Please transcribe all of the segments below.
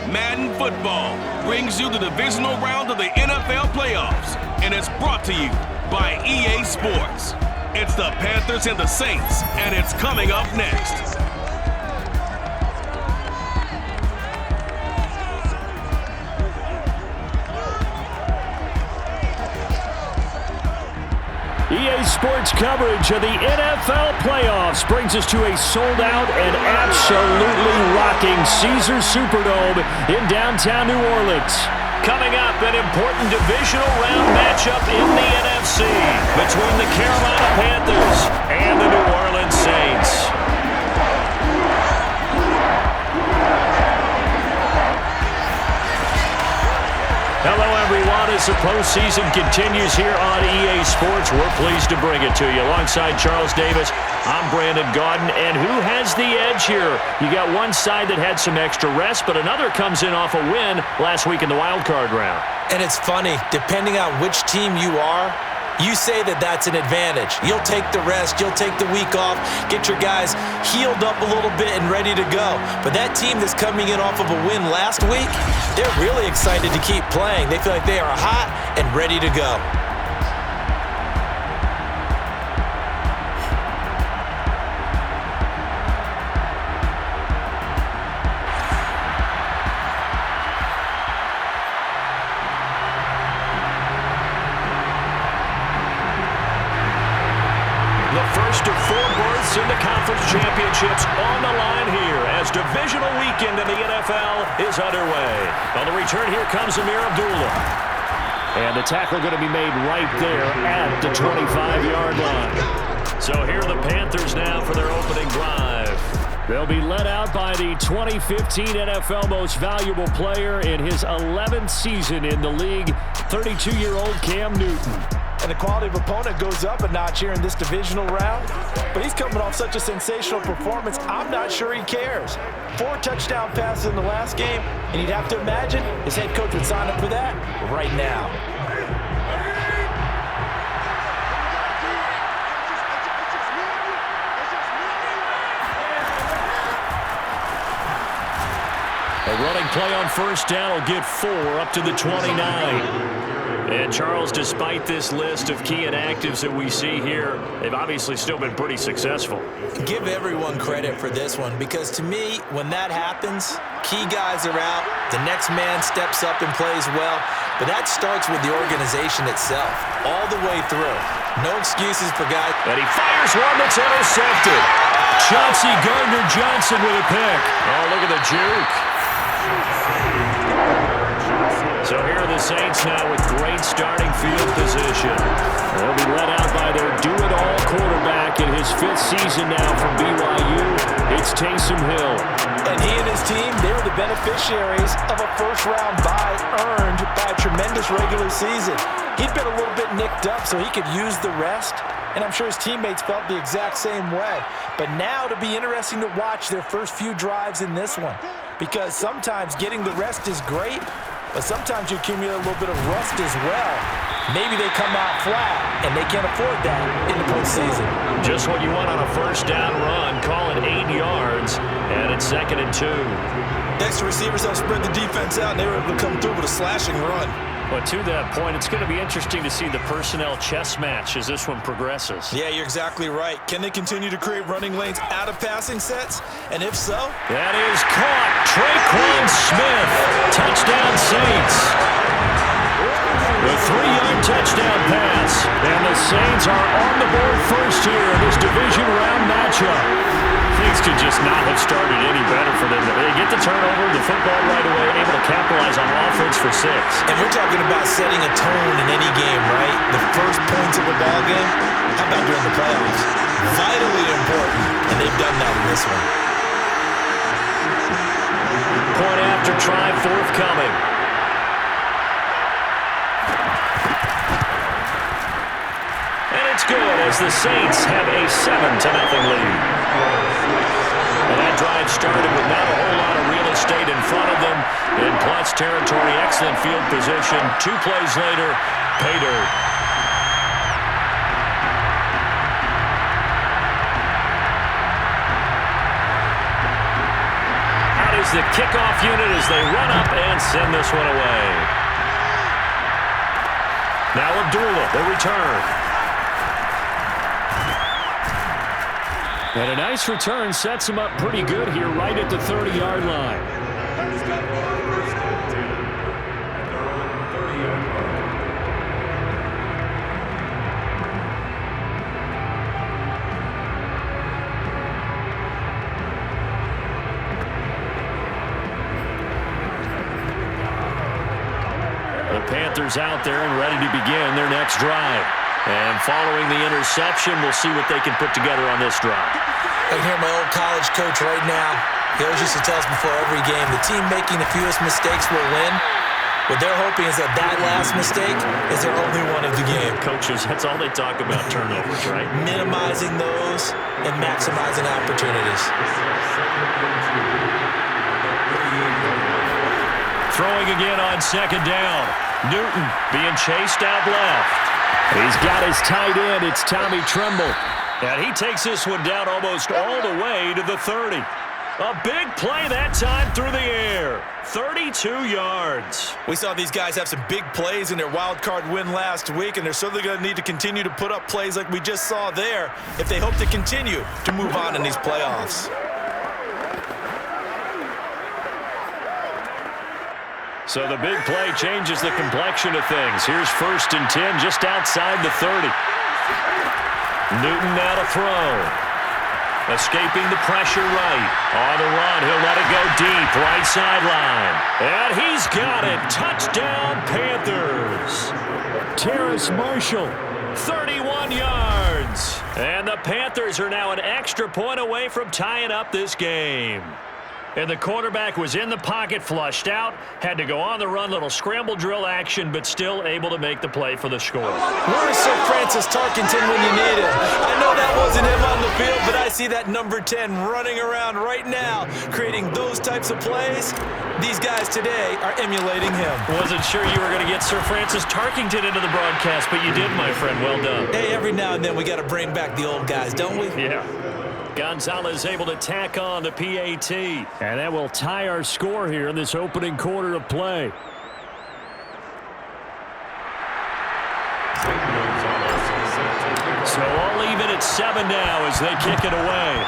Madden Football brings you the divisional round of the NFL playoffs, and it's brought to you by EA Sports. It's the Panthers and the Saints, and it's coming up next. EA Sports coverage of the NFL playoffs brings us to a sold-out and absolutely rocking Caesars Superdome in downtown New Orleans. Coming up, an important divisional round matchup in the NFC between the Carolina Panthers and the New Orleans Saints. Hello, everyone. As the postseason continues here on EA Sports, we're pleased to bring it to you. Alongside Charles Davis, I'm Brandon Gaudin. And who has the edge here? You got one side that had some extra rest, but another comes in off a win last week in the wild card round. And it's funny, depending on which team you are, you say that that's an advantage. You'll take the rest, you'll take the week off, get your guys healed up a little bit and ready to go. But that team that's coming in off of a win last week, they're really excited to keep playing. They feel like they are hot and ready to go. In the conference championships on the line here as divisional weekend in the NFL is underway. On the return, here comes Amir Abdullah. And the tackle going to be made right there at the 25-yard line. So here are the Panthers now for their opening drive. They'll be led out by the 2015 NFL Most Valuable Player in his 11th season in the league, 32-year-old Cam Newton. And the quality of opponent goes up a notch here in this divisional round. But he's coming off such a sensational performance, I'm not sure he cares. 4 touchdown passes in the last game, and you'd have to imagine his head coach would sign up for that right now. A running play on first down will get 4 up to the 29. And Charles, despite this list of key inactives that we see here, they've obviously still been pretty successful. Give everyone credit for this one, because to me, when that happens, key guys are out, the next man steps up and plays well, but that starts with the organization itself, all the way through. No excuses for guys. And he fires one that's intercepted. Chauncey Gardner-Johnson with a pick. Oh, look at the juke. So here are the Saints now with great starting field position. They'll be led out by their do-it-all quarterback in his 5th season now from BYU. It's Taysom Hill. And he and his team, they're the beneficiaries of a first-round bye earned by a tremendous regular season. He'd been a little bit nicked up so he could use the rest, and I'm sure his teammates felt the exact same way. But now it'll be interesting to watch their first few drives in this one, because sometimes getting the rest is great, but sometimes you accumulate a little bit of rust as well. Maybe they come out flat, and they can't afford that in the postseason. Just what you want on a first down run. Call it 8 yards, and it's 2nd and 2. Next, receivers have spread the defense out, and they were able to come through with a slashing run. But to that point, it's going to be interesting to see the personnel chess match as this one progresses. Yeah, you're exactly right. Can they continue to create running lanes out of passing sets? And if so? That is caught. Traquan Smith. Touchdown Saints. The 3-yard touchdown pass. And the Saints are on the board first here in this division round matchup. Things could just not have started any better for them. They get the turnover, the football right away, able to capitalize on offense for 6. And we're talking about setting a tone in any game, right? The first points of a ball game, how about during the playoffs? Vitally important, and they've done that in this one. Point after try forthcoming. And it's good as the Saints have a 7-0 lead. And that drive started with not a whole lot of real estate in front of them. In plus territory, excellent field position. 2 plays later, pay dirt. Out is is the kickoff unit as they run up and send this one away. Now Abdullah, the return. And a nice return sets him up pretty good here right at the 30-yard line. The Panthers out there and ready to begin their next drive. And following the interception, we'll see what they can put together on this drive. I can hear my old college coach right now. He always used to tell us before every game, the team making the fewest mistakes will win. What they're hoping is that last mistake is their only one of the game. Coaches, that's all they talk about, turnovers, right? Minimizing those and maximizing opportunities. Throwing again on second down. Newton being chased out left. He's got his tight end. It's Tommy Tremble. And he takes this one down almost all the way to the 30. A big play that time through the air. 32 yards. We saw these guys have some big plays in their wild card win last week, and they're certainly going to need to continue to put up plays like we just saw there if they hope to continue to move on in these playoffs. So the big play changes the complexion of things. Here's 1st and 10 just outside the 30. Newton now to throw. Escaping the pressure right. On the run, he'll let it go deep, right sideline. And he's got it. Touchdown, Panthers. Terrace Marshall, 31 yards. And the Panthers are now an extra point away from tying up this game. And the quarterback was in the pocket, flushed out, had to go on the run, little scramble drill action, but still able to make the play for the score. Where is Sir Francis Tarkenton when you need him? I know that wasn't him on the field, but I see that number 10 running around right now, creating those types of plays. These guys today are emulating him. Wasn't sure you were going to get Sir Francis Tarkenton into the broadcast, but you did, my friend. Well done. Hey, every now and then we got to bring back the old guys, don't we? Yeah. Gonzalez able to tack on the PAT. And that will tie our score here in this opening quarter of play. So all even at 7 now as they kick it away.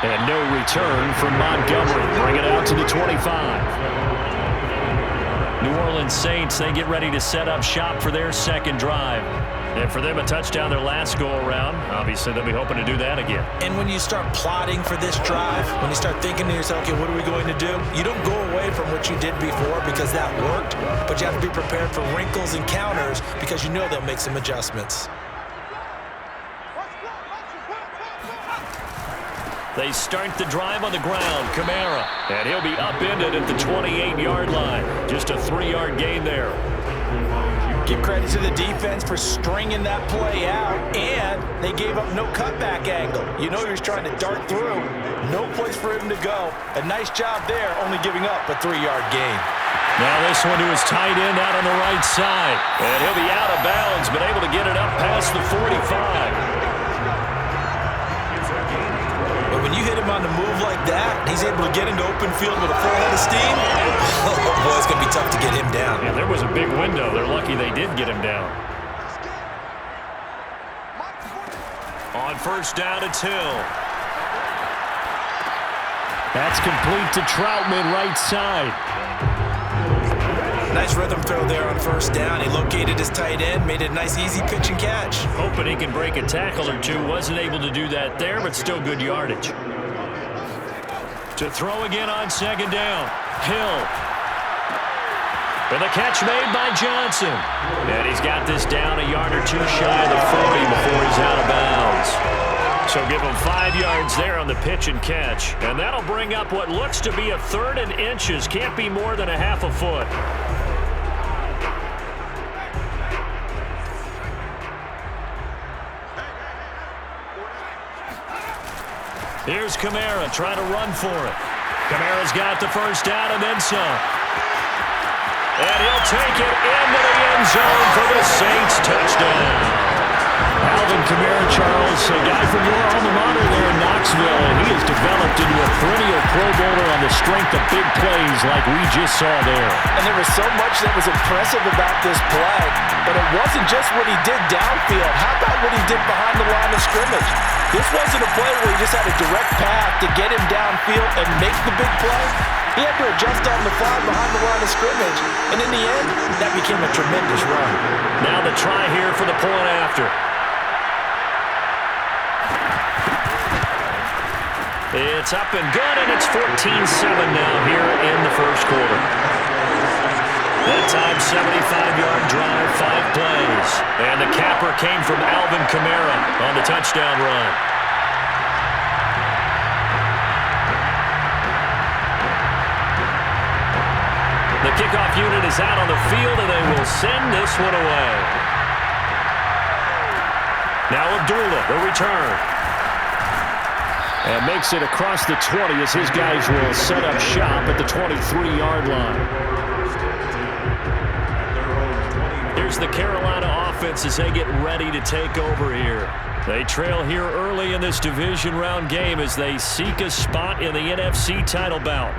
And no return from Montgomery. Bring it out to the 25. New Orleans Saints, they get ready to set up shop for their second drive. And for them, a touchdown their last go-around. Obviously, they'll be hoping to do that again. And when you start plotting for this drive, when you start thinking to yourself, okay, what are we going to do? You don't go away from what you did before because that worked, but you have to be prepared for wrinkles and counters because you know they'll make some adjustments. They start the drive on the ground. Kamara. And he'll be upended at the 28-yard line. Just a 3-yard gain there. Give credit to the defense for stringing that play out, and they gave up no cutback angle. You know he was trying to dart through. No place for him to go. A nice job there, only giving up a 3-yard gain. Now this one to his tight end out on the right side. And he'll be out of bounds, but able to get it up past the 45. But when you hit him on the move like that, he's able to get into open field with a full head of steam. Oh, boy, it's going to be tough to get him down. Yeah, there was a big window. They're lucky they did get him down. On 1st down, it's Hill. That's complete to Troutman, right side. Nice rhythm throw there on 1st down. He located his tight end, made it a nice, easy pitch and catch. Hoping he can break a tackle or two. Wasn't able to do that there, but still good yardage. To throw again on 2nd down. Hill. And the catch made by Johnson. And he's got this down a yard or two shy of the 40 before he's out of bounds. So give him 5 yards there on the pitch and catch. And that'll bring up what looks to be a 3rd and inches. Can't be more than a half a foot. Here's Kamara trying to run for it. Kamara's got the 1st down and then some. And he'll take it into the end zone for the Saints touchdown. Alvin Kamara, Charles, a guy from your alma mater there in Knoxville, and he has developed into a perennial Pro Bowler on the strength of big plays like we just saw there. And there was so much that was impressive about this play, but it wasn't just what he did downfield. How about what he did behind the line of scrimmage? This wasn't a play where he just had a direct path to get him downfield and make the big play. He had to adjust on the fly behind the line of scrimmage, and in the end, that became a tremendous run. Now the try here for the point after. It's up and good, and it's 14-7 now here in the first quarter. That time, 75-yard drive, 5 plays. And the capper came from Alvin Kamara on the touchdown run. The kickoff unit is out on the field, and they will send this one away. Now Abdullah, the return. And makes it across the 20 as his guys will set up shop at the 23-yard line. Here's the Carolina offense as they get ready to take over here. They trail here early in this division round game as they seek a spot in the NFC title bout.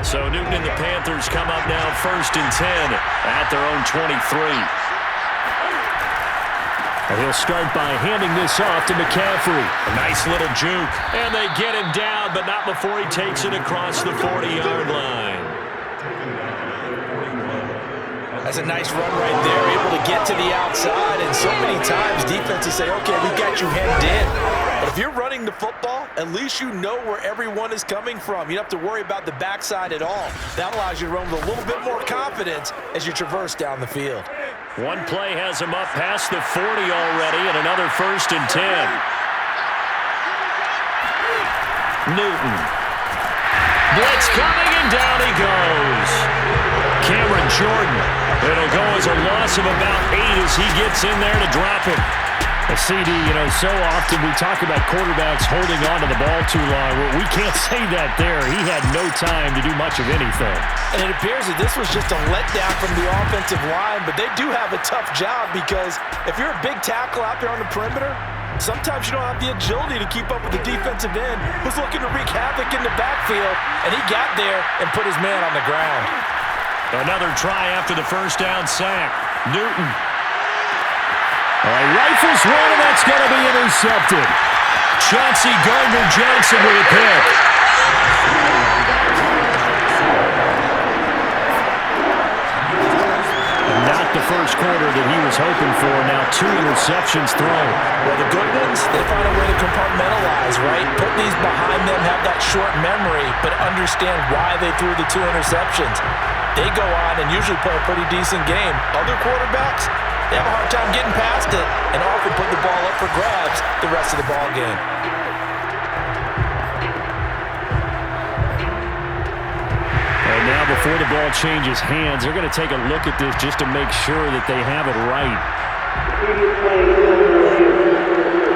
So Newton and the Panthers come up now 1st and 10 at their own 23. And he'll start by handing this off to McCaffrey. A nice little juke. And they get him down, but not before he takes it across the 40-yard line. That's a nice run right there, able to get to the outside. And so many times defenses say, okay, we got you hemmed in. But if you're running the football, at least you know where everyone is coming from. You don't have to worry about the backside at all. That allows you to run with a little bit more confidence as you traverse down the field. One play has him up past the 40 already, and another 1st and 10. Newton. Blitz coming, and down he goes. Cameron Jordan. It'll go as a loss of about 8 as he gets in there to drop him. A CD, so often we talk about quarterbacks holding on to the ball too long. Well, we can't say that there. He had no time to do much of anything. And it appears that this was just a letdown from the offensive line, but they do have a tough job because if you're a big tackle out there on the perimeter, sometimes you don't have the agility to keep up with the defensive end who's looking to wreak havoc in the backfield, and he got there and put his man on the ground. Another try after the first down sack. Newton. Rifles one, and that's going to be intercepted. Chauncey Gardner-Johnson with a pick. Not the first quarter that he was hoping for. Now 2 interceptions thrown. Well, the good ones, they find a way to compartmentalize, right? Put these behind them, have that short memory, but understand why they threw the 2 interceptions. They go on and usually play a pretty decent game. Other quarterbacks, they have a hard time getting past it and often put the ball up for grabs the rest of the ball game. And now before the ball changes hands, they're going to take a look at this just to make sure that they have it right.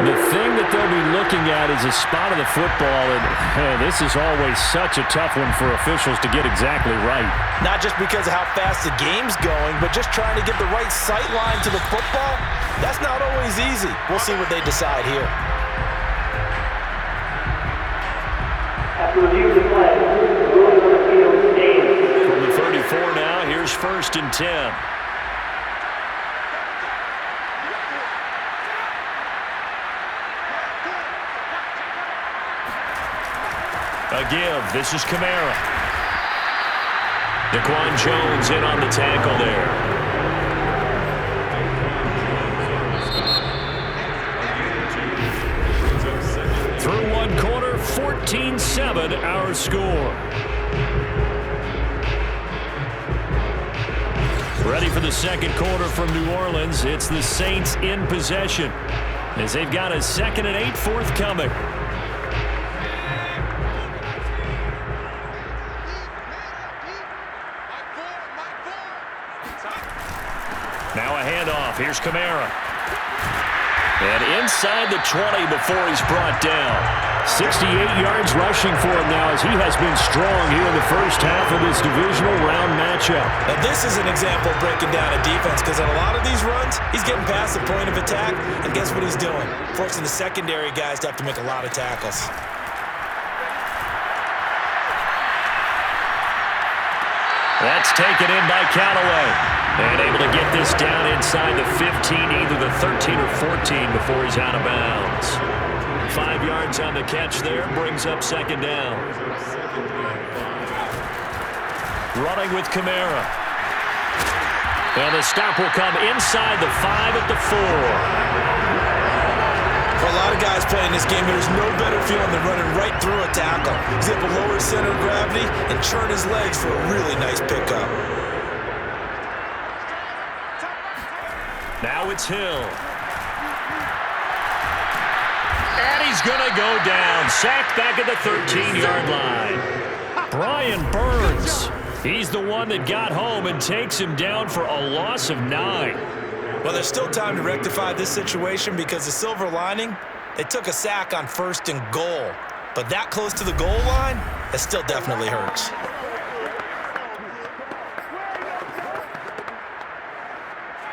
The thing that they'll be looking at is a spot of the football, and this is always such a tough one for officials to get exactly right. Not just because of how fast the game's going, but just trying to get the right sight line to the football. That's not always easy. We'll see what they decide here. After review of the play, ruling on the field stands. From the 34 now, here's 1st and 10. A give. This is Kamara. Daquan Jones in on the tackle there. Through one quarter, 14-7 our score. Ready for the second quarter from New Orleans. It's the Saints in possession as they've got a 2nd and 8 forthcoming. Now a handoff. Here's Kamara. And inside the 20 before he's brought down. 68 yards rushing for him now as he has been strong here in the first half of this divisional round matchup. Now this is an example of breaking down a defense because in a lot of these runs, he's getting past the point of attack, and guess what he's doing? Forcing the secondary guys to have to make a lot of tackles. That's taken in by Callaway. And able to get this down inside the 15, either the 13 or 14 before he's out of bounds. 5 yards on the catch there, brings up second down. Running with Kamara. And the stop will come inside the 5 at the 4. For a lot of guys playing this game, there's no better feeling than running right through a tackle. He's able to lower his center of gravity and churn his legs for a really nice pickup. Now it's Hill. And he's going to go down. Sacked back at the 13-yard line. Brian Burns. He's the one that got home and takes him down for a loss of 9. Well, there's still time to rectify this situation because the silver lining, they took a sack on 1st and goal. But that close to the goal line, it still definitely hurts.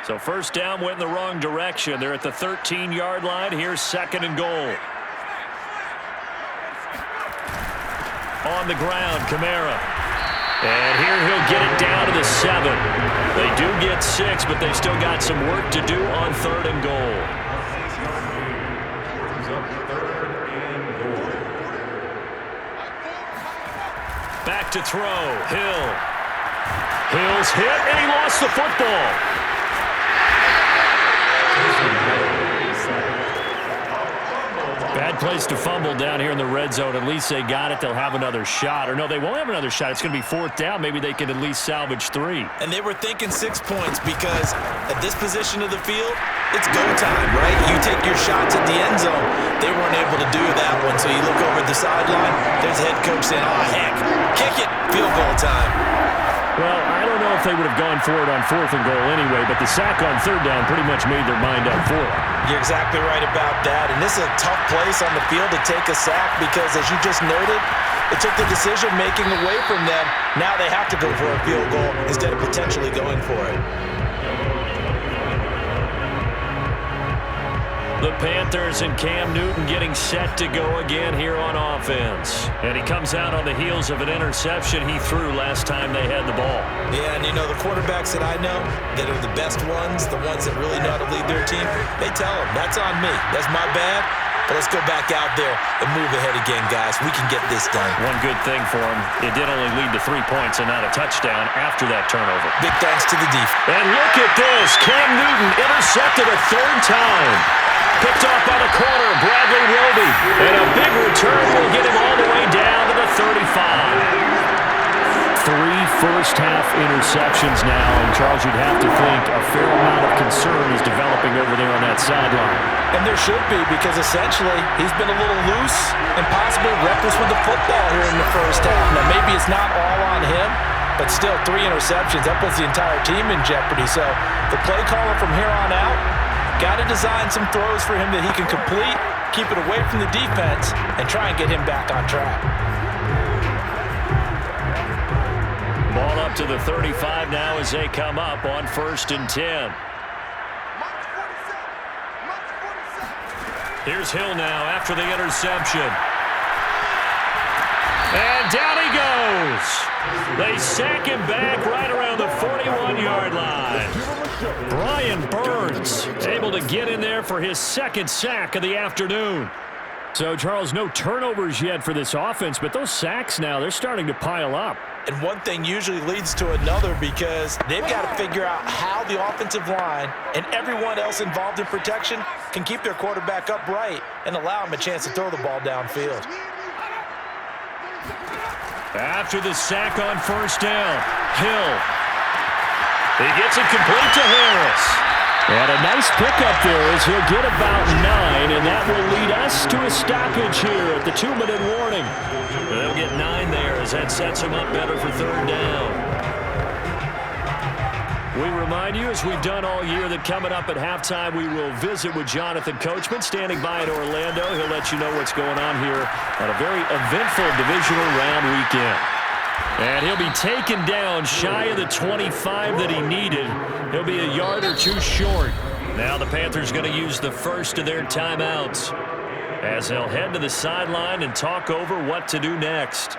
So first down went in the wrong direction. They're at the 13-yard line. Here's 2nd and goal. On the ground, Kamara. And here he'll get it down to the 7. They do get 6, but they've still got some work to do on 3rd and goal. Back to throw. Hill. Hill's hit, and he lost the football. Bad place to fumble down here in the red zone. At least they got it. They'll have another shot. Or no, they won't have another shot. It's going to be 4th down. Maybe they can at least salvage 3. And they were thinking 6 points because at this position of the field, it's go time, right? You take your shots at the end zone. They weren't able to do that one. So you look over at the sideline, there's the head coach saying, oh, heck, kick it, field goal time. Well, I don't know if they would have gone for it on 4th and goal anyway, but the sack on 3rd down pretty much made their mind up for it. You're exactly right about that, and this is a tough place on the field to take a sack because, as you just noted, it took the decision-making away from them. Now they have to go for a field goal instead of potentially going for it. The Panthers and Cam Newton getting set to go again here on offense. And he comes out on the heels of an interception he threw last time they had the ball. Yeah, and you know, the quarterbacks that I know that are the best ones, the ones that really know how to lead their team, they tell them, that's on me. That's my bad. But let's go back out there and move ahead again, guys. We can get this done. One good thing for him, it did only lead to 3 points and not a touchdown after that turnover. Big thanks to the defense. And look at this. Cam Newton intercepted a 3rd time. Picked off by the corner, Bradley Roby. And a big return will get him all the way down to the 35. 3 first-half interceptions now, and Charles, you'd have to think a fair amount of concern is developing over there on that sideline. And there should be, because essentially he's been a little loose and possibly reckless with the football here in the first half. Now, maybe it's not all on him, but still 3 interceptions. That puts the entire team in jeopardy. So the play caller from here on out got to design some throws for him that he can complete, keep it away from the defense, and try and get him back on track. Ball up to the 35 now as they come up on 1st and 10. Here's Hill now after the interception. And down he goes. They sack him back right around the 41-yard line. Brian Burns able to get in there for his 2nd sack of the afternoon. So, Charles, no turnovers yet for this offense, but those sacks now, they're starting to pile up. And one thing usually leads to another because they've got to figure out how the offensive line and everyone else involved in protection can keep their quarterback upright and allow him a chance to throw the ball downfield. After the sack on 1st down, Hill. He gets it complete to Harris. And a nice pickup there as he'll get about 9, and that will lead us to a stoppage here at the 2-minute warning. They'll get 9 there as that sets him up better for 3rd down. We remind you, as we've done all year, that coming up at halftime, we will visit with Jonathan Coachman, standing by in Orlando. He'll let you know what's going on here on a very eventful divisional round weekend. And he'll be taken down shy of the 25 that he needed. He'll be a yard or two short. Now the Panthers going to use the first of their timeouts as they'll head to the sideline and talk over what to do next.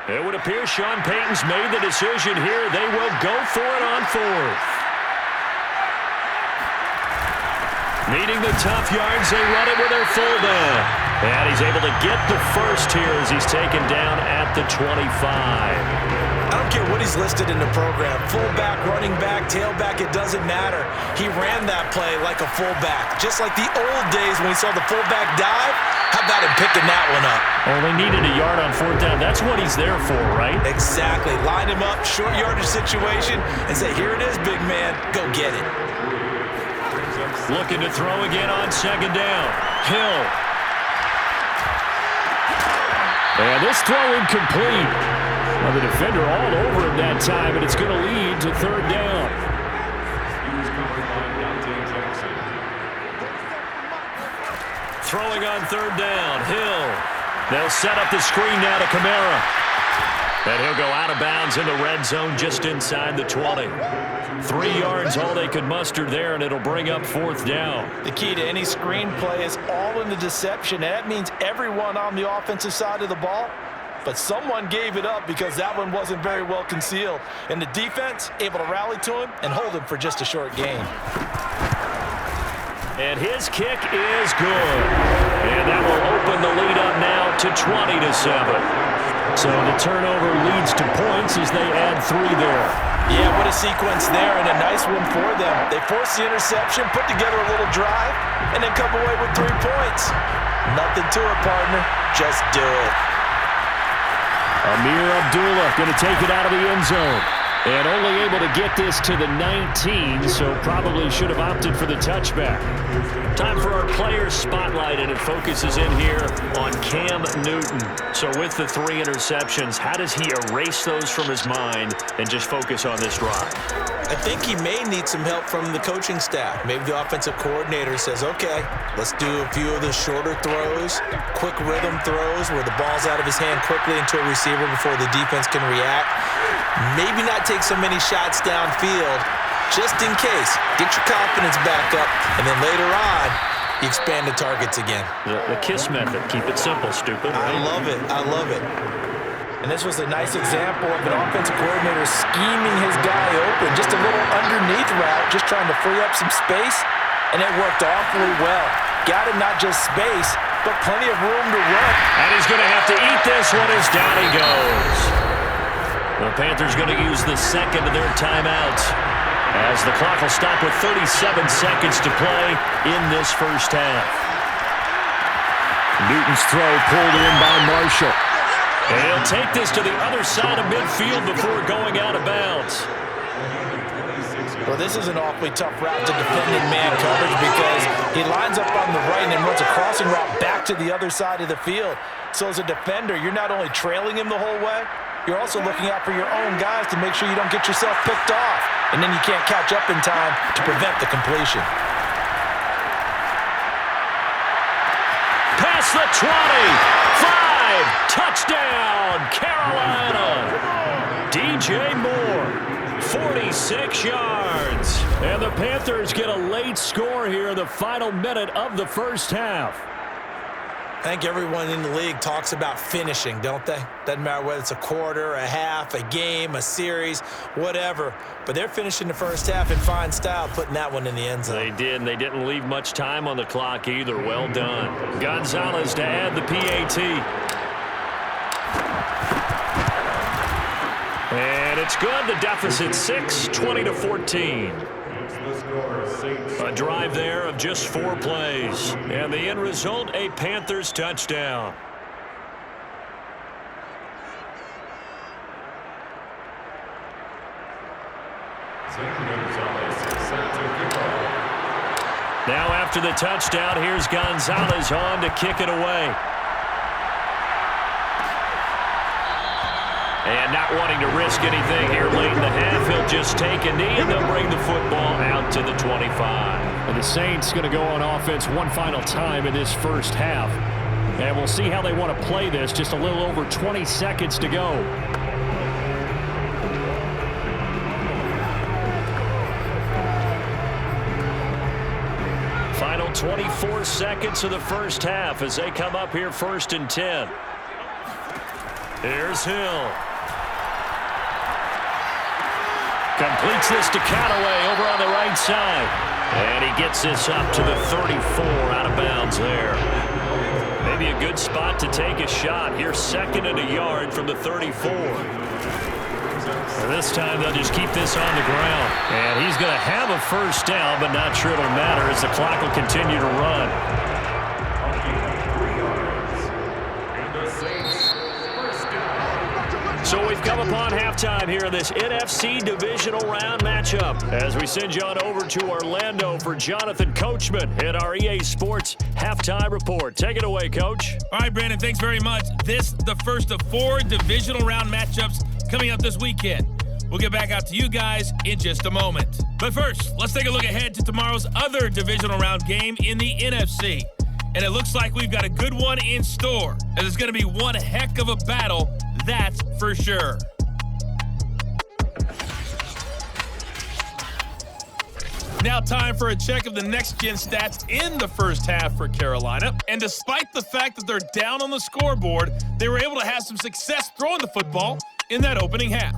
It would appear Sean Payton's made the decision here. They will go for it on fourth. Needing the tough yards, they run it with their fullback. And he's able to get the first here as he's taken down at the 25. I don't care what he's listed in the program. Fullback, running back, tailback, it doesn't matter. He ran that play like a fullback. Just like the old days when we saw the fullback dive. How about him picking that one up? Only needed a yard on fourth down. That's what he's there for, right? Exactly. Line him up, short yardage situation, and say, here it is, big man. Go get it. Looking to throw again on second down. Hill. And this throw incomplete. Well, the defender all over him that time, and it's going to lead to third down. Throwing on third down, Hill. They'll set up the screen now to Kamara. And he'll go out of bounds in the red zone just inside the 20. 3 yards, all they could muster there, and it'll bring up fourth down. The key to any screen play is all in the deception. And that means everyone on the offensive side of the ball. But someone gave it up because that one wasn't very well concealed. And the defense able to rally to him and hold him for just a short gain. And his kick is good. And that will open the lead up now to 20-7. So the turnover leads to points as they add 3 there. Yeah, what a sequence there, and a nice one for them. They force the interception, put together a little drive, and then come away with 3 points. Nothing to it, partner. Just do it. Amir Abdullah going to take it out of the end zone. And only able to get this to the 19, so probably should have opted for the touchback. Time for our player spotlight, and it focuses in here on Cam Newton. So with the 3 interceptions, how does he erase those from his mind and just focus on this drive? I think he may need some help from the coaching staff. Maybe the offensive coordinator says, okay, let's do a few of the shorter throws, quick rhythm throws where the ball's out of his hand quickly into a receiver before the defense can react. Maybe not take so many shots downfield, just in case. Get your confidence back up, and then later on, you expand the targets again. The KISS method. Keep it simple, stupid. Right? I love it. I love it. And this was a nice example of an offensive coordinator scheming his guy open. Just a little underneath route, just trying to free up some space, and it worked awfully well. Got him not just space, but plenty of room to run. And he's going to have to eat this one as down he goes. The Panthers going to use the second of their timeouts as the clock will stop with 37 seconds to play in this first half. Newton's throw pulled in by Marshall. And he'll take this to the other side of midfield before going out of bounds. Well, this is an awfully tough route to defend in man coverage because he lines up on the right and then runs a crossing route back to the other side of the field. So as a defender, you're not only trailing him the whole way, you're also looking out for your own guys to make sure you don't get yourself picked off. And then you can't catch up in time to prevent the completion. Past the 25, touchdown, Carolina. DJ Moore, 46 yards. And the Panthers get a late score here in the final minute of the first half. I think everyone in the league talks about finishing, don't they? Doesn't matter whether it's a quarter, a half, a game, a series, whatever. But they're finishing the first half in fine style, putting that one in the end zone. They did, and they didn't leave much time on the clock either. Well done. Gonzalez to add the PAT. And it's good. The deficit 6, 20-14. A drive there of just 4 plays. And the end result, a Panthers touchdown. Now after the touchdown, here's Gonzalez on to kick it away. And not wanting to risk anything here late in the half, he'll just take a knee, and they'll bring the football out to the 25. And the Saints going to go on offense one final time in this first half. And we'll see how they want to play this. Just a little over 20 seconds to go. Final 24 seconds of the first half as they come up here 1st and 10. Here's Hill. Completes this to Callaway over on the right side. And he gets this up to the 34, out of bounds there. Maybe a good spot to take a shot. Here, 2nd and a yard from the 34. And this time they'll just keep this on the ground. And he's going to have a first down, but not sure it'll matter as the clock will continue to run. So we've come upon halftime here in this NFC Divisional Round matchup as we send you on over to Orlando for Jonathan Coachman in our EA Sports Halftime Report. Take it away, Coach. All right, Brandon, thanks very much. This the first of 4 Divisional Round matchups coming up this weekend. We'll get back out to you guys in just a moment. But first, let's take a look ahead to tomorrow's other Divisional Round game in the NFC. And it looks like we've got a good one in store, as it's going to be one heck of a battle, that's for sure. Now time for a check of the next-gen stats in the first half for Carolina. And despite the fact that they're down on the scoreboard, they were able to have some success throwing the football in that opening half.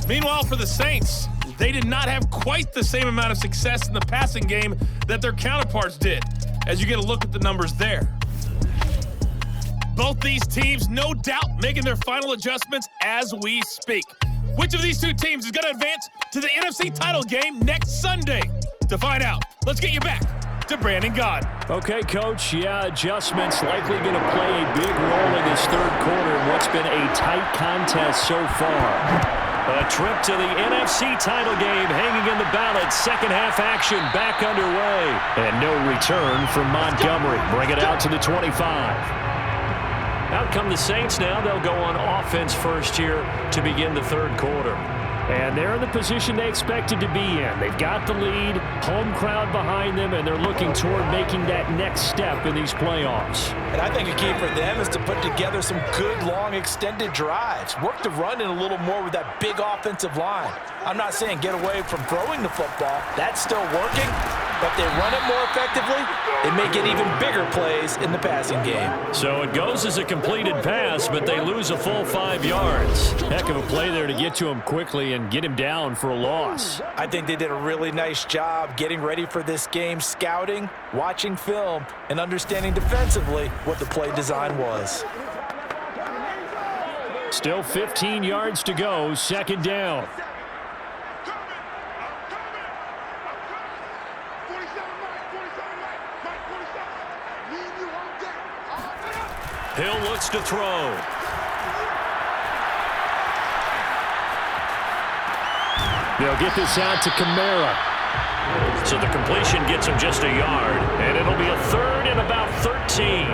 Meanwhile, for the Saints, they did not have quite the same amount of success in the passing game that their counterparts did, as you get a look at the numbers there. Both these teams, no doubt, making their final adjustments as we speak. Which of these two teams is going to advance to the NFC title game next Sunday? To find out, let's get you back to Brandon God. Okay, Coach. Yeah, adjustments likely going to play a big role in this third quarter in what's been a tight contest so far. A trip to the NFC title game hanging in the balance. Second half action back underway. And no return from Montgomery. Bring it out to the 25. Out come the Saints now. They'll go on offense first here to begin the third quarter. And they're in the position they expected to be in. They've got the lead, home crowd behind them, and they're looking toward making that next step in these playoffs. And I think a key for them is to put together some good, long, extended drives. Work the run in a little more with that big offensive line. I'm not saying get away from throwing the football. That's still working. But if they run it more effectively, they may get even bigger plays in the passing game. So it goes as a completed pass, but they lose a full 5 yards. Heck of a play there to get to him quickly and get him down for a loss. I think they did a really nice job getting ready for this game, scouting, watching film, and understanding defensively what the play design was. Still 15 yards to go, second down. Hill looks to throw. They'll get this out to Kamara. So the completion gets him just a yard, and it'll be a 3rd and about 13.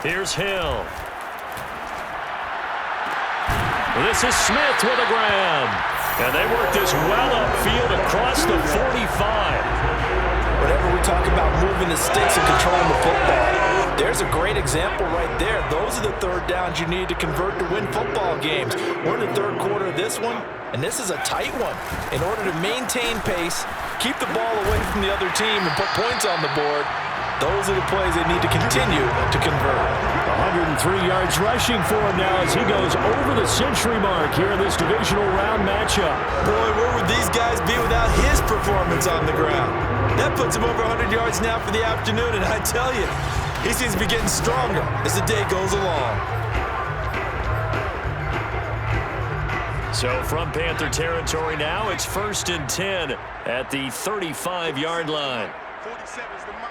Here's Hill. This is Smith with a grab. And they work this well upfield across the 45. Whenever we talk about moving the sticks and controlling the football, there's a great example right there. Those are the third downs you need to convert to win football games. We're in the third quarter of this one, and this is a tight one. In order to maintain pace, keep the ball away from the other team, and put points on the board, those are the plays they need to continue to convert. 103 yards rushing for him now as he goes over the century mark here in this divisional round matchup. Boy, where would these guys be without his performance on the ground? That puts him over 100 yards now for the afternoon, and I tell you, he seems to be getting stronger as the day goes along. So from Panther territory now, it's 1st and 10 at the 35-yard line. 47's the mic.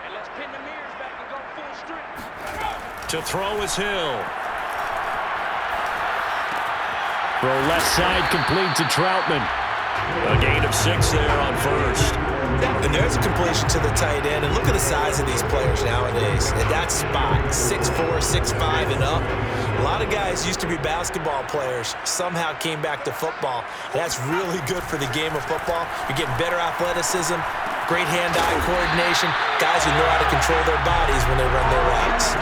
And let's pin the mirrors back and go full strip. To throw is Hill. Throw left side complete to Troutman. A gain of 6 there on first. And there's a completion to the tight end. And look at the size of these players nowadays. At that spot, 6'4", 6'5", and up. A lot of guys used to be basketball players, somehow came back to football. That's really good for the game of football. You're getting better athleticism, great hand-eye coordination, guys who know how to control their bodies when they run their routes.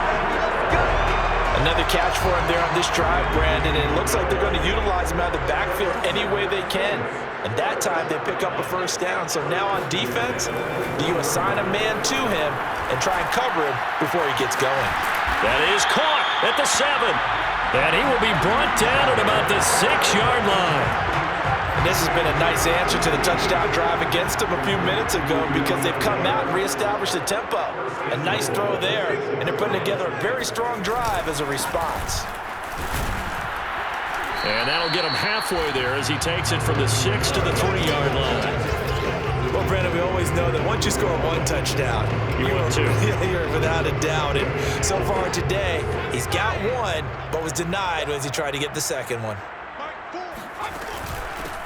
Another catch for him there on this drive, Brandon, and it looks like they're going to utilize him out of the backfield any way they can. And that time, they pick up a first down. So now on defense, do you assign a man to him and try and cover him before he gets going? That is caught at the 7. And he will be brought down at about the 6-yard line. And this has been a nice answer to the touchdown drive against them a few minutes ago because they've come out and reestablished the tempo. A nice throw there, and they're putting together a very strong drive as a response. And that'll get him halfway there as he takes it from the 6 to the 3-yard line. Well, Brandon, we always know that once you score one touchdown, you're without a doubt. And so far today, he's got one, but was denied as he tried to get the second one.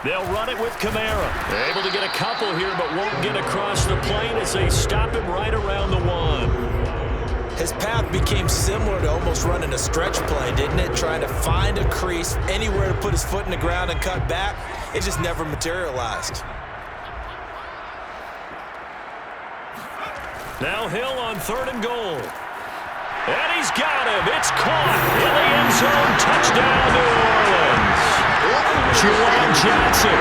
They'll run it with Kamara. They're able to get a couple here, but won't get across the plane as they stop him right around the 1. His path became similar to almost running a stretch play, didn't it? Trying to find a crease, anywhere to put his foot in the ground and cut back. It just never materialized. Now Hill on 3rd and goal. And he's got him. It's caught in the end zone. Touchdown, New Orleans. Juwan Johnson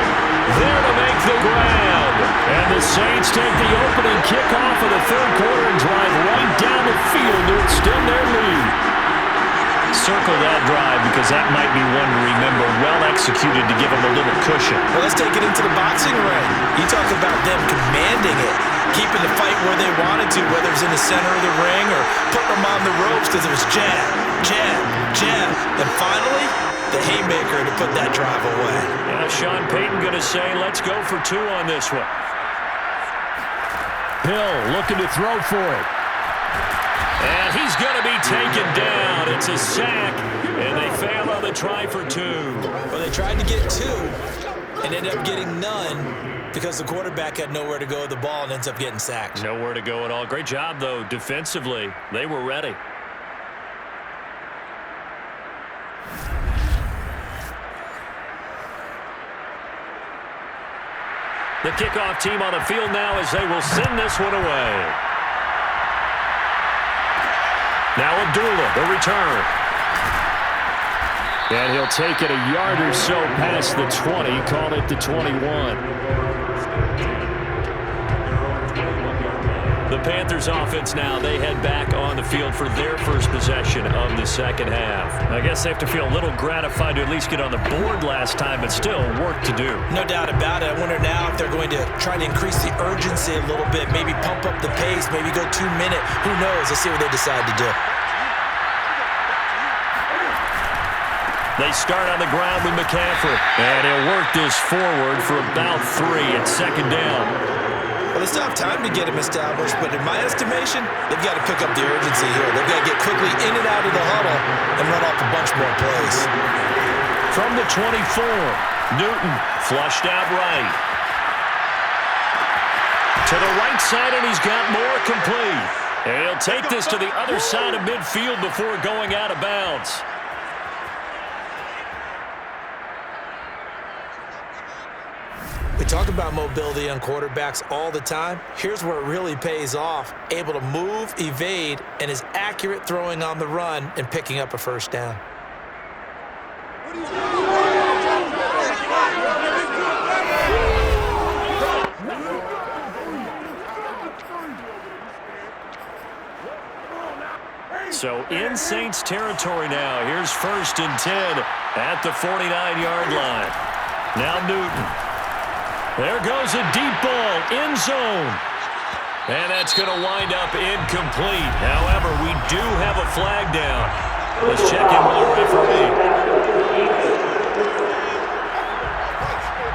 there to make the grab. And the Saints take the opening kickoff of the 3rd quarter and drive right down the field to extend their lead. Circle that drive because that might be one to remember. Well executed to give them a little cushion. Well, let's take it into the boxing ring. You talk about them commanding it, keeping the fight where they wanted to, whether it's in the center of the ring or putting them on the ropes because it was jab, jab, jab. And finally, the haymaker to put that drive away. Yeah, Sean Payton going to say, let's go for 2 on this one. Hill looking to throw for it. And he's going to be taken down. It's a sack, and they fail on the try for 2. Well, they tried to get 2 and ended up getting none because the quarterback had nowhere to go with the ball and ends up getting sacked. Nowhere to go at all. Great job, though, defensively. They were ready. The kickoff team on the field now as they will send this one away. Now Abdullah, the return. And he'll take it a yard or so past the 20, call it the 21. The Panthers offense now, they head back on the field for their first possession of the second half. I guess they have to feel a little gratified to at least get on the board last time, but still work to do. No doubt about it. I wonder now if they're going to try to increase the urgency a little bit, maybe pump up the pace, maybe go 2-minute. Who knows? Let's see what they decide to do. They start on the ground with McCaffrey. And he'll work this forward for about 3 at second down. Well, they still have time to get him established, but in my estimation, they've got to pick up the urgency here. They've got to get quickly in and out of the huddle and run off a bunch more plays. From the 24, Newton flushed out right. To the right side, and he's got more complete. And he'll take this to the other side of midfield before going out of bounds. We talk about mobility on quarterbacks all the time. Here's where it really pays off. Able to move, evade, and is accurate throwing on the run and picking up a first down. So in Saints territory now. Here's 1st and 10 at the 49-yard line. Now Newton. There goes a deep ball, end zone. And that's going to wind up incomplete. However, we do have a flag down. Let's check in with the referee.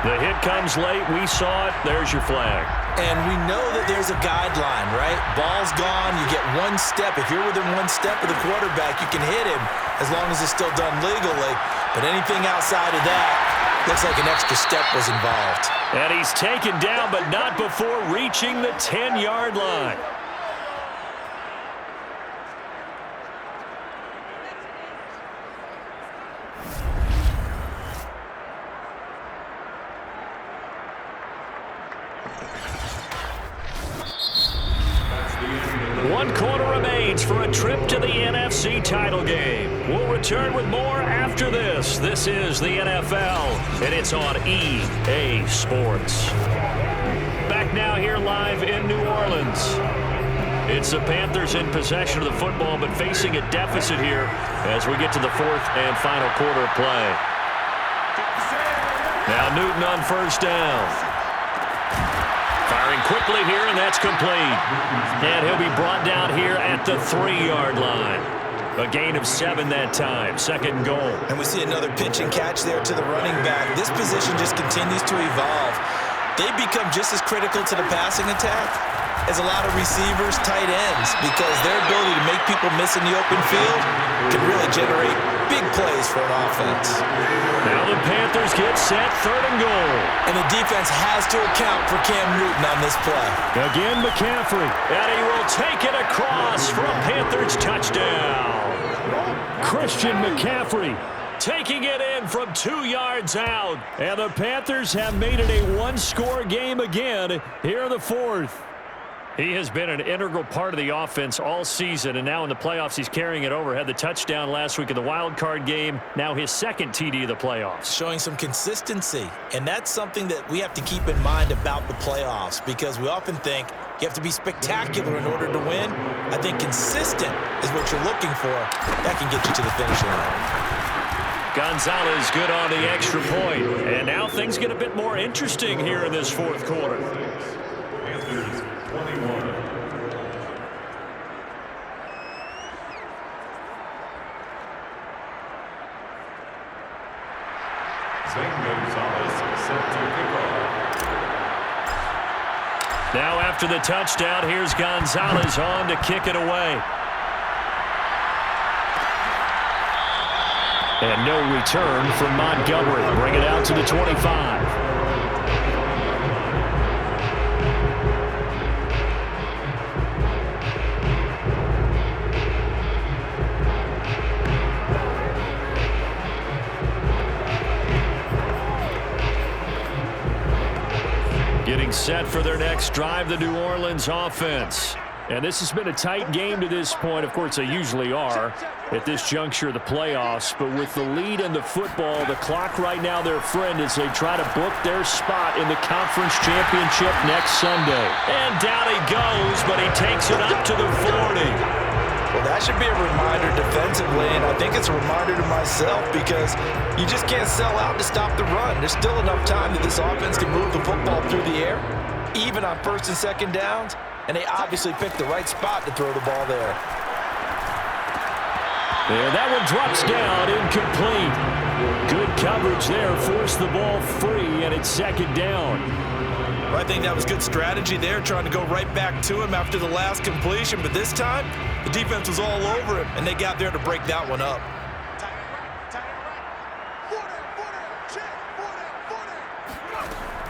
The hit comes late. We saw it. There's your flag. And we know that there's a guideline, right? Ball's gone. You get 1 step. If you're within 1 step of the quarterback, you can hit him as long as it's still done legally. But anything outside of that, Looks like an extra step was involved. And he's taken down, but not before reaching the 10-yard line. One quarter remains for a trip to the NFC title game. We'll return with more after this. This is the NFL, and it's on EA Sports. Back now here live in New Orleans. It's the Panthers in possession of the football, but facing a deficit here as we get to the fourth and final quarter of play. Now Newton on first down. Firing quickly here, and that's complete. And he'll be brought down here at the 3-yard line. A gain of 7 that time. Second and goal. And we see another pitch and catch there to the running back. This position just continues to evolve. They become just as critical to the passing attack as a lot of receivers, tight ends, because their ability to make people miss in the open field can really generate big plays for an offense. Now the Panthers get set, third and goal. And the defense has to account for Cam Newton on this play. Again, McCaffrey. And he will take it across for a Panthers touchdown. Christian McCaffrey taking it in from 2 yards out. And the Panthers have made it a one-score game again here in the fourth. He has been an integral part of the offense all season, and now in the playoffs he's carrying it over. Had the touchdown last week in the wild card game. Now his second TD of the playoffs. Showing some consistency, and that's something that we have to keep in mind about the playoffs, because we often think you have to be spectacular in order to win. I think consistent is what you're looking for. That can get you to the finish line. Gonzalez good on the extra point. And now things get a bit more interesting here in this fourth quarter. Panthers 21. Gonzalez set to kick off. Now after the touchdown, here's Gonzalez on to kick it away. And no return from Montgomery. Bring it out to the 25. Getting set for their next drive, the New Orleans offense. And this has been a tight game to this point. Of course, they usually are at this juncture of the playoffs. But with the lead in the football, the clock right now their friend as they try to book their spot in the conference championship next Sunday. And down he goes, but he takes it up to the 40. Well, that should be a reminder defensively, and I think it's a reminder to myself because you just can't sell out to stop the run. There's still enough time that this offense can move the football through the air, even on first and second downs. And they obviously picked the right spot to throw the ball there. And that one drops down, incomplete. Good coverage there, forced the ball free, and it's second down. Well, I think that was good strategy there, trying to go right back to him after the last completion. But this time, the defense was all over him, and they got there to break that one up.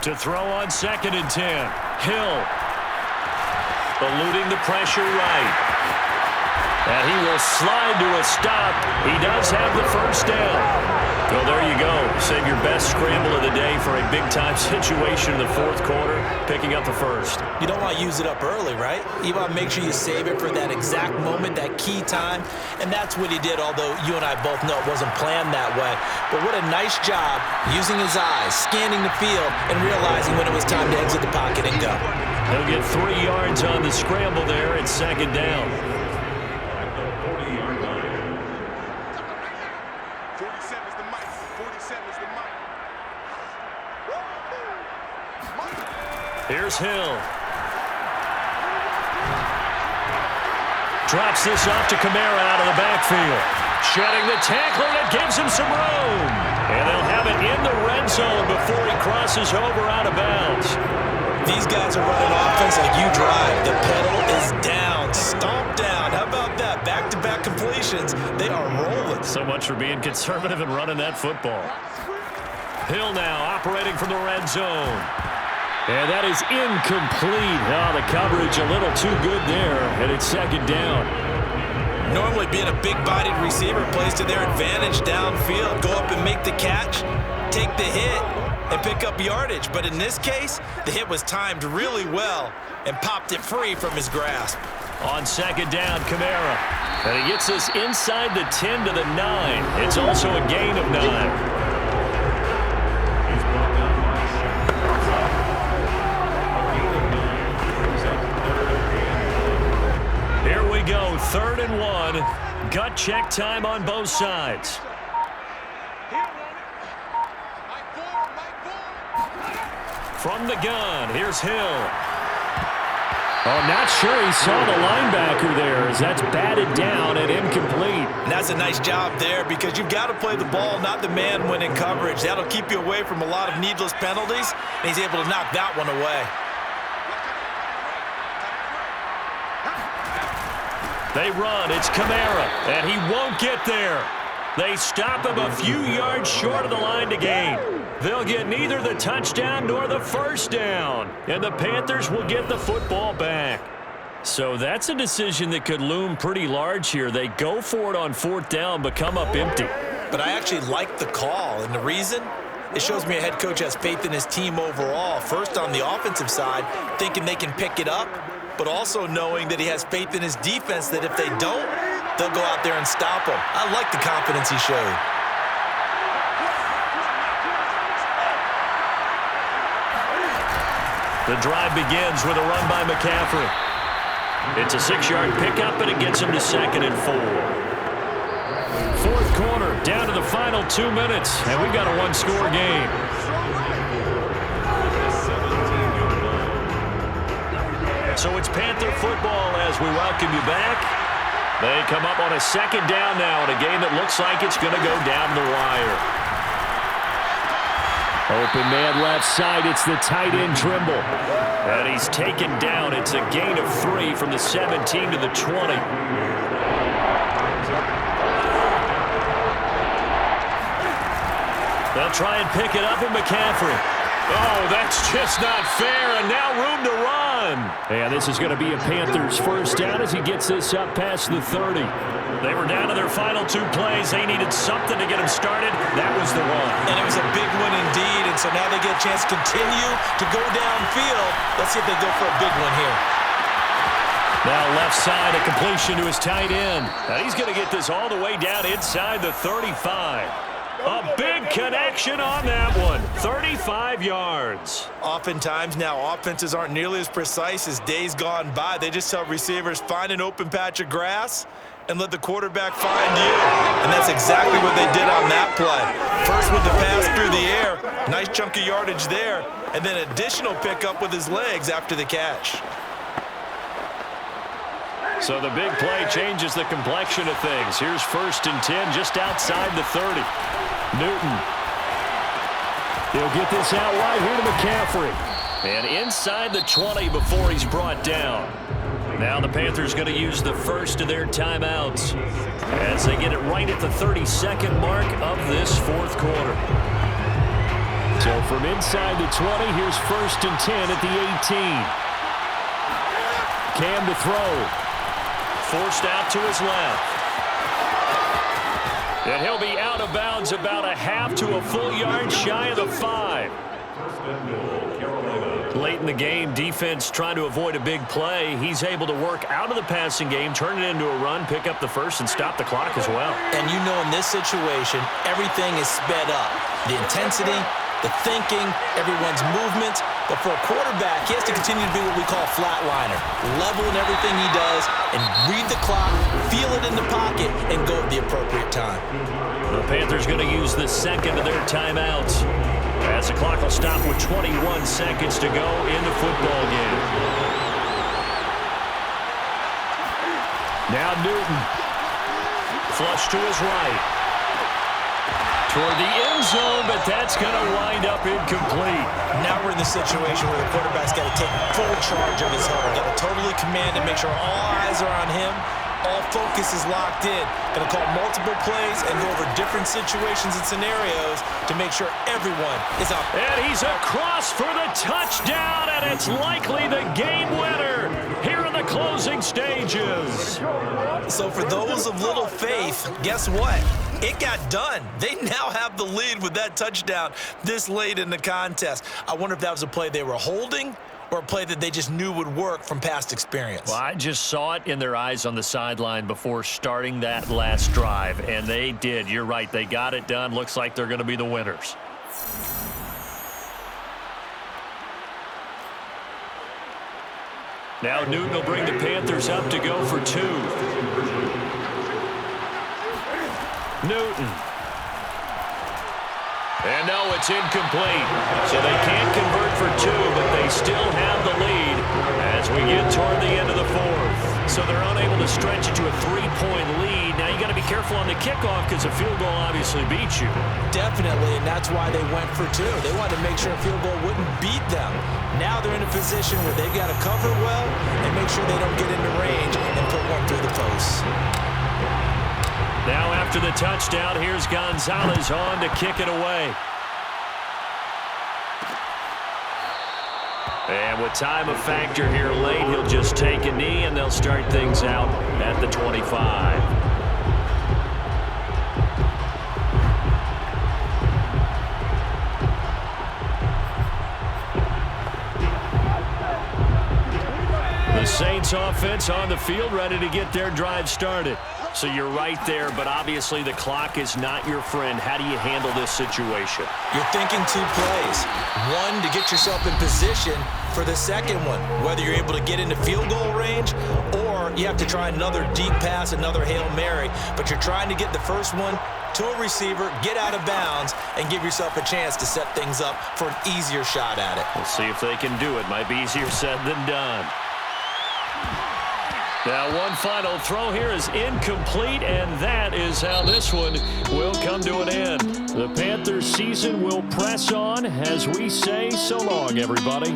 To throw on second and 10, Hill. Eluding the pressure right. And he will slide to a stop. He does have the first down. Well, there you go. Save your best scramble of the day for a big-time situation in the fourth quarter, picking up the first. You don't want to use it up early, right? You want to make sure you save it for that exact moment, that key time. And that's what he did, although you and I both know it wasn't planned that way. But what a nice job using his eyes, scanning the field, and realizing when it was time to exit the pocket and go. He'll get 3 yards on the scramble there at second down. At the 40-yard line. 47 is the mic. 47 is the mic. Here's Hill. Drops this off to Kamara out of the backfield. Shedding the tackler, and it gives him some room. And they'll have it in the red zone before he crosses over out of bounds. These guys are running offense like you drive. The pedal is down, stomp down. How about that? Back-to-back completions. They are rolling. So much for being conservative and running that football. Hill now operating from the red zone. And that is incomplete. Oh, the coverage a little too good there, and it's second down. Normally being a big-bodied receiver plays to their advantage downfield. Go up and make the catch, take the hit, and pick up yardage. But in this case, the hit was timed really well and popped it free from his grasp. On second down, Kamara. And he gets us inside the 10 to the 9. It's also a gain of 9. Go, 3rd and 1. Gut check time on both sides. From the gun, here's Hill. Oh, not sure he saw the linebacker there as that's batted down and incomplete. And that's a nice job there because you've got to play the ball, not the man when in coverage. That'll keep you away from a lot of needless penalties, and he's able to knock that one away. They run, it's Kamara, and he won't get there. They stop him a few yards short of the line to gain. They'll get neither the touchdown nor the first down, and the Panthers will get the football back. So that's a decision that could loom pretty large here. They go for it on 4th down, but come up empty. But I actually like the call, and the reason? It shows me a head coach has faith in his team overall. First on the offensive side, thinking they can pick it up, but also knowing that he has faith in his defense that if they don't, they'll go out there and stop him. I like the confidence he showed. The drive begins with a run by McCaffrey. It's a 6-yard pickup, and it gets him to 2nd and 4. 4th quarter, down to the final 2 minutes, and we've got a one-score game. So it's Panther football as we welcome you back. They come up on a 2nd down now in a game that looks like it's going to go down the wire. Open man left side, it's the tight end Trimble. And he's taken down. It's a gain of 3 from the 17 to the 20. They'll try and pick it up with McCaffrey. Oh, that's just not fair, and now room to run. And this is going to be a Panthers first down as he gets this up past the 30. They were down to their final 2 plays. They needed something to get them started. That was the one. And it was a big one indeed, and so now they get a chance to continue to go downfield. Let's see if they go for a big one here. Now left side, a completion to his tight end. Now he's going to get this all the way down inside the 35. A big connection on that one. 35 yards. Oftentimes now offenses aren't nearly as precise as days gone by. They just tell receivers, find an open patch of grass and let the quarterback find you. And that's exactly what they did on that play. First with the pass through the air. Nice chunk of yardage there. And then additional pickup with his legs after the catch. So the big play changes the complexion of things. Here's 1st and 10 just outside the 30. Newton. He'll get this out right here to McCaffrey. And inside the 20 before he's brought down. Now the Panthers going to use the first of their timeouts as they get it right at the 32nd mark of this 4th quarter. So from inside the 20, here's 1st and 10 at the 18. Cam to throw. Forced out to his left. And he'll be out of bounds about a half to a full yard shy of the 5. Late in the game, defense trying to avoid a big play. He's able to work out of the passing game, turn it into a run, pick up the first, and stop the clock as well. And you know in this situation, everything is sped up. The intensity, the thinking, everyone's movements. But for a quarterback, he has to continue to be what we call a flatliner. Level in everything he does and read the clock, feel it in the pocket, and go at the appropriate time. The Panthers going to use the second of their timeouts as the clock will stop with 21 seconds to go in the football game. Now Newton. Flush to his right. Toward the end zone, but that's going to wind up incomplete. Now we're in the situation where the quarterback's got to take full charge of his head. Got to totally command and make sure all eyes are on him All focus is locked in. Going to call multiple plays and go over different situations and scenarios to make sure everyone is out. And he's across for the touchdown, and it's likely the game winner here in the closing stages. So for those of little faith, guess what? It got done. They now have the lead with that touchdown this late in the contest. I wonder if that was a play they were holding or a play that they just knew would work from past experience. Well, I just saw it in their eyes on the sideline before starting that last drive, and they did. You're right. They got it done. Looks like they're going to be the winners. Now Newton will bring the Panthers up to go for 2. Newton. And no, it's incomplete. So they can't convert for 2, but they still have the lead as we get toward the end of the 4th. So they're unable to stretch it to a 3-point lead. Now you got to be careful on the kickoff because a field goal obviously beats you. Definitely, and that's why they went for 2. They wanted to make sure a field goal wouldn't beat them. Now they're in a position where they've got to cover well and make sure they don't get into range and put one through the posts. Now after the touchdown, here's Gonzalez on to kick it away. And with time a factor here late, he'll just take a knee and they'll start things out at the 25. The Saints offense on the field ready to get their drive started. So you're right there, but obviously the clock is not your friend. How do you handle this situation? You're thinking 2 plays. One, to get yourself in position for the second one, whether you're able to get into field goal range or you have to try another deep pass, another Hail Mary, but you're trying to get the first one to a receiver, get out of bounds, and give yourself a chance to set things up for an easier shot at it. We'll see if they can do it. Might be easier said than done. Now one final throw here is incomplete, and that is how this one will come to an end. The Panthers season will press on as we say so long, everybody.